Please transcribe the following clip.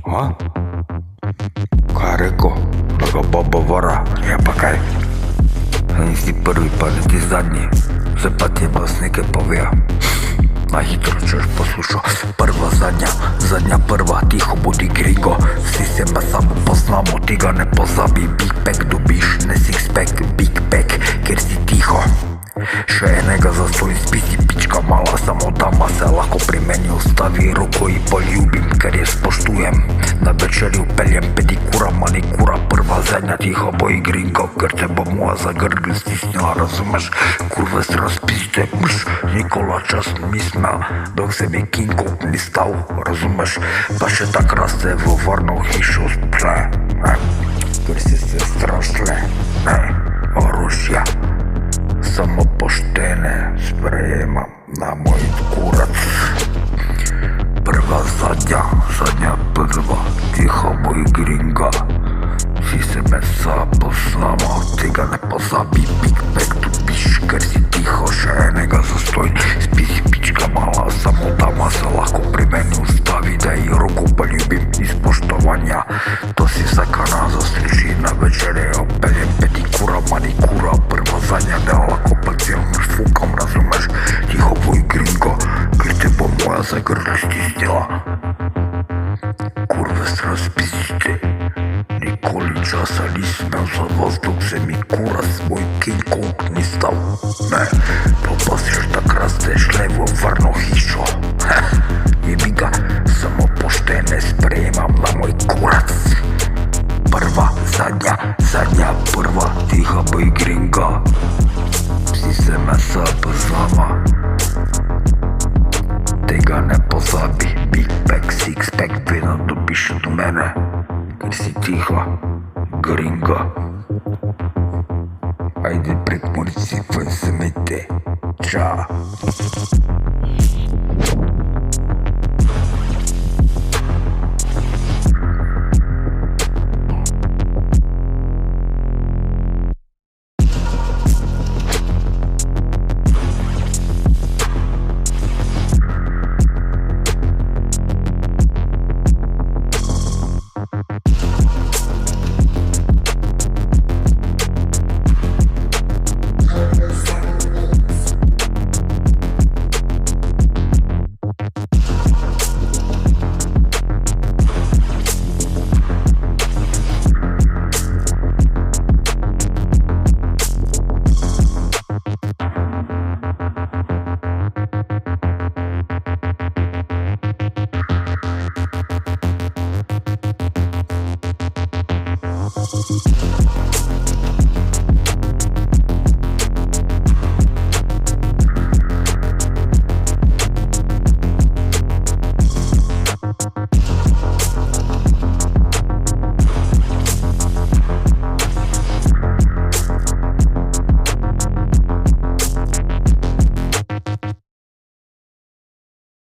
A? Kaj je rekel? Da ga baba vara. Ja pa kaj? Nisi prvi pa niti zadnji. Zdaj pa ti bas nekaj povija. Na hitro češ poslušal. Prva, zadnja prva. Tiho bodi gringo. Vsi se me samo poznamo, tega ne pozabi. Big pack dobiš, ne six pack. Big pack, ker si tiho. Še enega zastoj spisi, pička mala. Samo dama se lahko pri meni ustavi. Roko ji poljubim, ker je spoštujem. Na večerju peljem pedikura, manikura. Prva, zadnja, tiho boj gringo. Ker te bo moja za grl stisnila, razumeš? Kurve se razpizite, Nikola čas mi smel, dok se mi King Kong ni stal, razumeš? Pa še takrat se v varno hišo sple, ker si se strašile, orožja. Samo poštene sprejemam na moj kurac. Prva, zadnja prva, tiho boj gringa. Vsi se me poznamo, tega ne pozabi. Big pack dobiš, ker si tiho. Še enega zastoj spisi, pička mala. Samo dama se lahko pri meni ustavi, da ji roko poljubim iz spoštovanja. To si vsaka nas zasluži. Na večere opeljem pedikura, manikura. Prva, zadnja, da lahko pa celno fukam, razumeš? Tiho boj gringo, ker te bo moja za grl stisnila. Kurve se razpizite. Nikoli časa nisem imel za vas, dok se mi kurac moj King Kong ni stal. Pa si še takrat ste šle v varno hišo. Jebi ga, samo poštene sprejemam na moj kurac. Prva, zadnja prva, tiha boj gringa. Vsi se me poznamo, tega ne pozabi. Big pack, six pack, vedno dobiš od mene. Ker si tiho, gringo. Ajde prek Murci, fajn se mete. Čau.